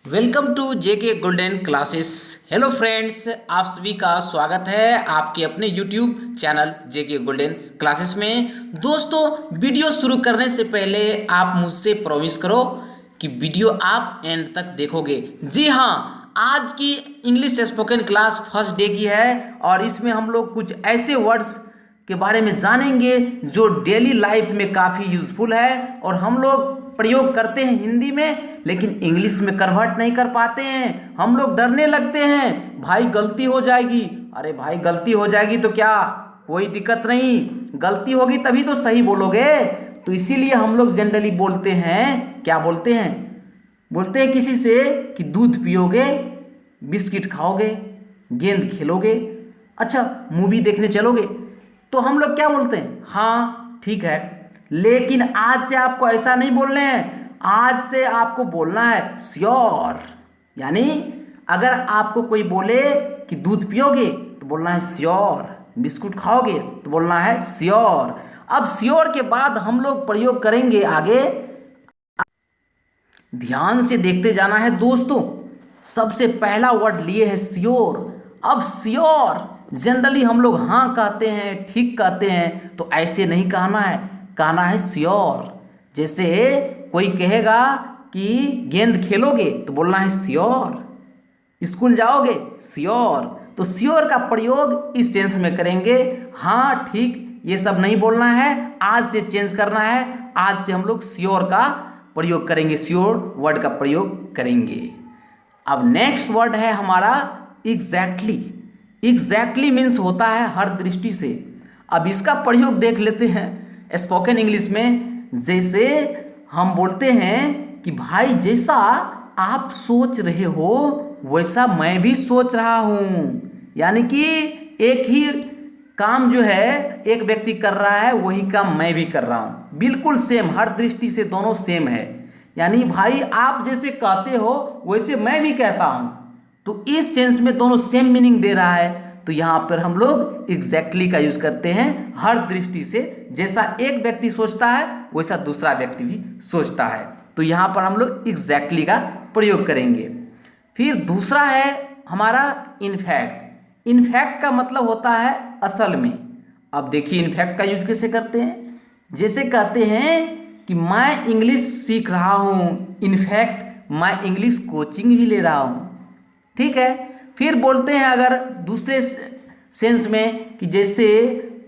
Welcome to JK Golden Classes. Hello friends, आप सभी का स्वागत है आपके अपने YouTube channel JK Golden Classes में। दोस्तों, वीडियो शुरू करने से पहले आप मुझसे प्रॉमिस करो कि वीडियो आप एंड तक देखोगे। जी हाँ, आज की English spoken class first day की है और इसमें हम लोग कुछ ऐसे वर्ड्स के बारे में जानेंगे जो डेली लाइफ में काफ़ी यूज़फुल है और हम लोग प्रयोग करते हैं हिंदी में, लेकिन इंग्लिश में कन्वर्ट नहीं कर पाते हैं। हम लोग डरने लगते हैं, भाई गलती हो जाएगी। अरे भाई, गलती हो जाएगी तो क्या, कोई दिक्कत नहीं, गलती होगी तभी तो सही बोलोगे। तो इसीलिए हम लोग जनरली बोलते हैं, क्या बोलते हैं, बोलते हैं किसी से कि दूध पियोगे, बिस्किट खाओगे, गेंद खेलोगे, अच्छा मूवी देखने चलोगे, तो हम लोग क्या बोलते हैं, हाँ ठीक है। लेकिन आज से आपको ऐसा नहीं बोलना है, आज से आपको बोलना है श्योर। यानी अगर आपको कोई बोले कि दूध पियोगे तो बोलना है श्योर, बिस्कुट खाओगे तो बोलना है श्योर। अब श्योर के बाद हम लोग प्रयोग करेंगे आगे, ध्यान से देखते जाना है दोस्तों। सबसे पहला वर्ड लिए है श्योर। अब श्योर जनरली हम लोग हाँ कहते हैं, ठीक कहते हैं, तो ऐसे नहीं कहना है, कहना है श्योर। जैसे कोई कहेगा कि गेंद खेलोगे तो बोलना है श्योर, स्कूल जाओगे श्योर। तो श्योर का प्रयोग इस सेंस में करेंगे, हाँ ठीक ये सब नहीं बोलना है, आज से चेंज करना है। आज से हम लोग श्योर का प्रयोग करेंगे, श्योर वर्ड का प्रयोग करेंगे। अब नेक्स्ट वर्ड है हमारा एग्जैक्टली। एग्जैक्टली मीन्स होता है हर दृष्टि से। अब इसका प्रयोग देख लेते हैं स्पोकन इंग्लिश में। जैसे हम बोलते हैं कि भाई जैसा आप सोच रहे हो वैसा मैं भी सोच रहा हूँ। यानी कि एक ही काम जो है एक व्यक्ति कर रहा है, वही काम मैं भी कर रहा हूँ, बिल्कुल सेम, हर दृष्टि से दोनों सेम है। यानी भाई आप जैसे कहते हो वैसे मैं भी कहता हूँ, तो इस सेंस में दोनों सेम मीनिंग दे रहा है। तो यहाँ पर हम लोग एग्जैक्टली का यूज करते हैं हर दृष्टि से, जैसा एक व्यक्ति सोचता है वैसा दूसरा व्यक्ति भी सोचता है। तो यहाँ पर हम लोग एग्जैक्टली का प्रयोग करेंगे। फिर दूसरा है हमारा इनफैक्ट। इनफैक्ट का मतलब होता है असल में। अब देखिए इनफैक्ट का यूज कैसे करते हैं। जैसे कहते हैं कि मैं इंग्लिश सीख रहा हूँ, इनफैक्ट मैं इंग्लिश कोचिंग भी ले रहा हूँ, ठीक है। फिर बोलते हैं अगर दूसरे सेंस में कि जैसे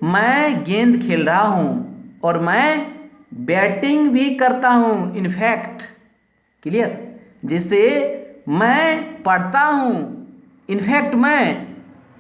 मैं गेंद खेल रहा हूँ और मैं बैटिंग भी करता हूँ, इनफैक्ट, क्लियर। जैसे मैं पढ़ता हूँ, इनफैक्ट मैं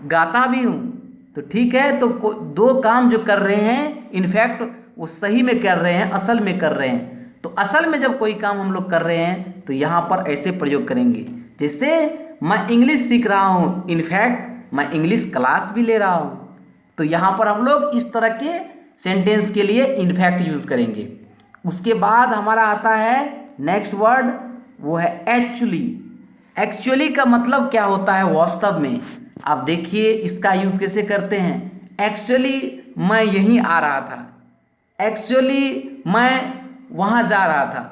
गाता भी हूँ। तो ठीक है, तो दो काम जो कर रहे हैं इनफैक्ट वो सही में कर रहे हैं, असल में कर रहे हैं। तो असल में जब कोई काम हम लोग कर रहे हैं तो यहाँ पर ऐसे प्रयोग करेंगे, जैसे मैं इंग्लिश सीख रहा हूँ, इनफैक्ट मैं इंग्लिश क्लास भी ले रहा हूँ। तो यहाँ पर हम लोग इस तरह के सेंटेंस के लिए इनफैक्ट यूज़ करेंगे। उसके बाद हमारा आता है नेक्स्ट वर्ड, वो है एक्चुअली। एक्चुअली का मतलब क्या होता है वास्तव में। आप देखिए इसका यूज़ कैसे करते हैं। एक्चुअली मैं यहीं आ रहा था, एक्चुअली मैं वहाँ जा रहा था।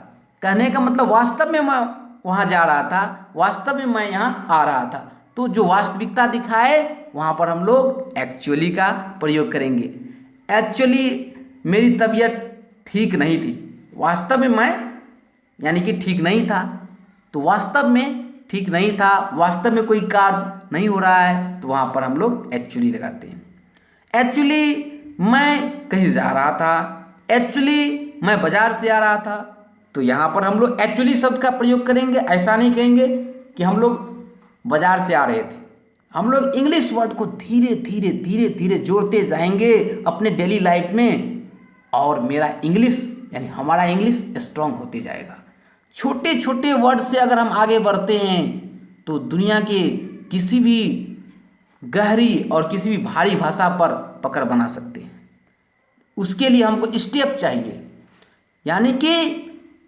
कहने का मतलब वास्तव में मैं वहाँ जा रहा था, वास्तव में मैं यहाँ आ रहा था। तो जो वास्तविकता दिखाए वहाँ पर हम लोग एक्चुअली का प्रयोग करेंगे। एक्चुअली मेरी तबीयत ठीक नहीं थी, वास्तव में मैं यानी कि ठीक नहीं था, तो वास्तव में ठीक नहीं था, वास्तव में कोई कार्य नहीं हो रहा है, तो वहाँ पर हम लोग एक्चुअली लगाते हैं। एक्चुअली मैं कहीं जा रहा था, एक्चुअली मैं बाजार से आ रहा था, तो यहाँ पर हम लोग एक्चुअली शब्द का प्रयोग करेंगे। ऐसा नहीं कहेंगे कि हम लोग बाजार से आ रहे थे। हम लोग इंग्लिश वर्ड को धीरे धीरे धीरे धीरे जोड़ते जाएंगे अपने डेली लाइफ में, और मेरा इंग्लिश यानी हमारा इंग्लिश स्ट्रांग होते जाएगा। छोटे छोटे वर्ड से अगर हम आगे बढ़ते हैं तो दुनिया के किसी भी गहरी और किसी भी भारी भाषा पर पकड़ बना सकते हैं। उसके लिए हमको स्टेप चाहिए। यानी कि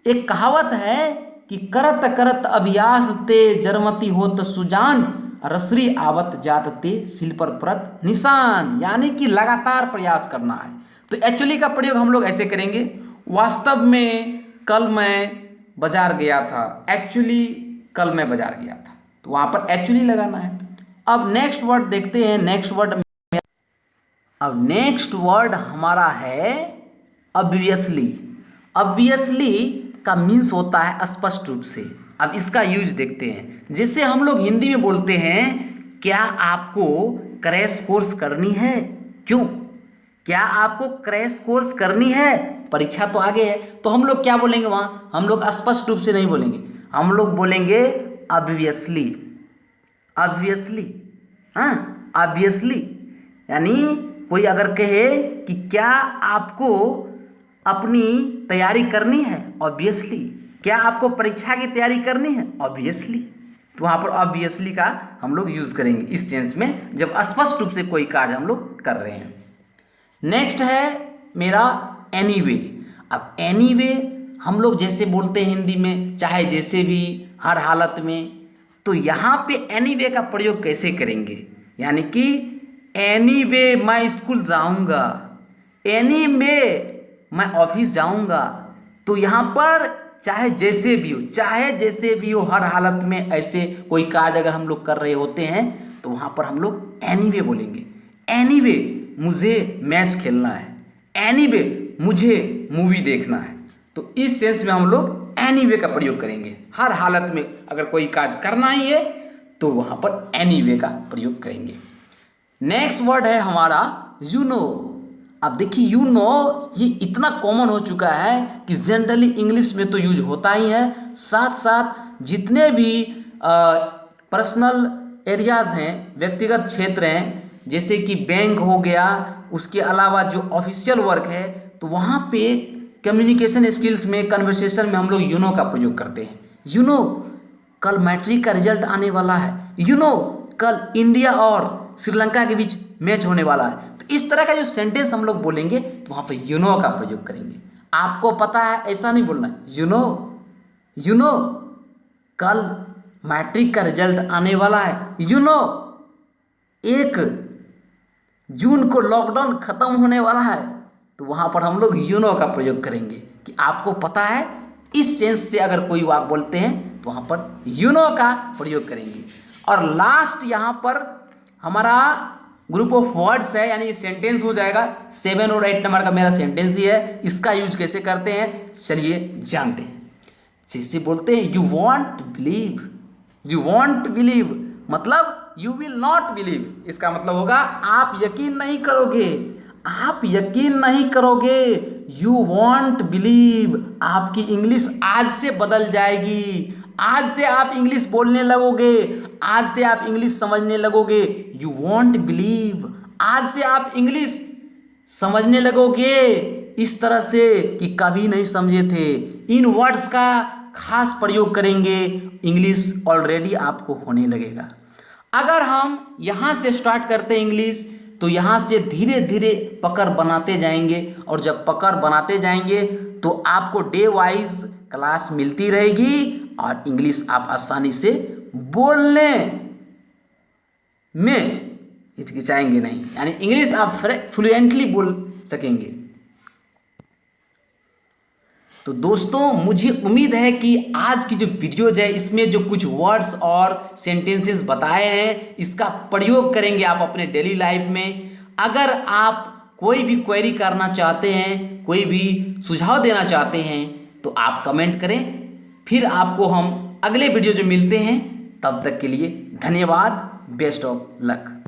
एक कहावत है कि करत करत अभ्यास ते जरमती होत सुजान, रसरी आवत जात ते सिल पर परत निशान। यानी कि लगातार प्रयास करना है। तो एक्चुअली का प्रयोग हम लोग ऐसे करेंगे, वास्तव में कल मैं बाजार गया था, एक्चुअली कल मैं बाजार गया था, तो वहाँ पर एक्चुअली लगाना है। अब नेक्स्ट वर्ड देखते हैं। नेक्स्ट वर्ड हमारा है ऑब्वियसली। ऑब्वियसली का मीन्स होता है स्पष्ट रूप से। अब इसका यूज देखते हैं। जैसे हम लोग हिंदी में बोलते हैं, क्या आपको क्रैश कोर्स करनी है? क्यों? क्या आपको क्रैश कोर्स करनी है? परीक्षा तो आगे है, तो हम लोग क्या बोलेंगे वहाँ? हम लोग स्पष्ट रूप से नहीं बोलेंगे, हम लोग बोलेंगे ऑब्वियसली। ऑब्वियसली, हाँ, ऑब्वियसली। यानी कोई अगर कहे कि क्या आपको अपनी तैयारी करनी है? ऑब्वियसली। क्या आपको परीक्षा की तैयारी करनी है? ऑब्वियसली। तो वहाँ पर ऑब्वियसली का हम लोग यूज़ करेंगे इस सेंस में, जब स्पष्ट रूप से कोई कार्य हम लोग कर रहे हैं। नेक्स्ट है मेरा एनीवे। अब एनीवे हम लोग जैसे बोलते हैं हिंदी में, चाहे जैसे भी, हर हालत में, तो यहाँ पे एनीवे का प्रयोग कैसे करेंगे? यानी कि एनीवे मैं स्कूल जाऊँगा, एनीवे मैं ऑफिस जाऊँगा। तो यहाँ पर चाहे जैसे भी हो, चाहे जैसे भी हो, हर हालत में ऐसे कोई कार्य अगर हम लोग कर रहे होते हैं तो वहाँ पर हम लोग एनीवे बोलेंगे। एनीवे मुझे मैच खेलना है, एनीवे मुझे मूवी देखना है। तो इस सेंस में हम लोग एनीवे का प्रयोग करेंगे। हर हालत में अगर कोई कार्य करना ही है तो वहाँ पर एनीवे का प्रयोग करेंगे। नेक्स्ट वर्ड है हमारा यू नो। अब देखिए यू नो ये इतना कॉमन हो चुका है कि जनरली इंग्लिश में तो यूज होता ही है, साथ साथ जितने भी पर्सनल एरियाज हैं, व्यक्तिगत क्षेत्र हैं, जैसे कि बैंक हो गया, उसके अलावा जो ऑफिशियल वर्क है, तो वहाँ पे कम्युनिकेशन स्किल्स में, कन्वर्सेशन में हम लोग यू नो का प्रयोग करते हैं। यू नो कल मैट्रिक का रिजल्ट आने वाला है, यू नो कल इंडिया और श्रीलंका के बीच मैच होने वाला है। तो इस तरह का जो सेंटेंस हम लोग बोलेंगे तो वहाँ पे यू नो का प्रयोग करेंगे। आपको पता है ऐसा नहीं बोलना, यू नो कल मैट्रिक का रिजल्ट आने वाला है, यू नो 1 जून को लॉकडाउन खत्म होने वाला है। तो वहाँ पर हम लोग यू नो का प्रयोग करेंगे कि आपको पता है। इस सेंस से अगर कोई आप बोलते हैं तो वहाँ पर यू नो का प्रयोग करेंगे। और लास्ट यहाँ पर हमारा ग्रुप ऑफ वर्ड्स है, यानी सेंटेंस हो जाएगा। 7 और 8 नंबर का मेरा सेंटेंस ही है। इसका यूज कैसे करते हैं चलिए जानते हैं। जैसे बोलते हैं यू वॉन्ट बिलीव, मतलब यू विल नॉट बिलीव। इसका मतलब होगा आप यकीन नहीं करोगे। यू वॉन्ट बिलीव, आपकी इंग्लिश आज से बदल जाएगी। आज से आप इंग्लिश बोलने लगोगे, आज से आप इंग्लिश समझने लगोगे। यू वॉन्ट बिलीव, आज से आप इंग्लिश समझने लगोगे इस तरह से कि कभी नहीं समझे थे। इन वर्ड्स का खास प्रयोग करेंगे, इंग्लिश ऑलरेडी आपको होने लगेगा। अगर हम यहाँ से स्टार्ट करते हैं इंग्लिश, तो यहाँ से धीरे धीरे पकड़ बनाते जाएंगे, और जब पकड़ बनाते जाएंगे तो आपको डे वाइज क्लास मिलती रहेगी और इंग्लिश आप आसानी से बोलने में हिचकिचाएंगे नहीं, यानी इंग्लिश आप फ्लुएंटली बोल सकेंगे। तो दोस्तों मुझे उम्मीद है कि आज की जो वीडियोज है इसमें जो कुछ वर्ड्स और सेंटेंसेस बताए हैं इसका प्रयोग करेंगे आप अपने डेली लाइफ में। अगर आप कोई भी क्वेरी करना चाहते हैं, कोई भी सुझाव देना चाहते हैं तो आप कमेंट करें। फिर आपको हम अगले वीडियो जो मिलते हैं, तब तक के लिए धन्यवाद। Best of luck.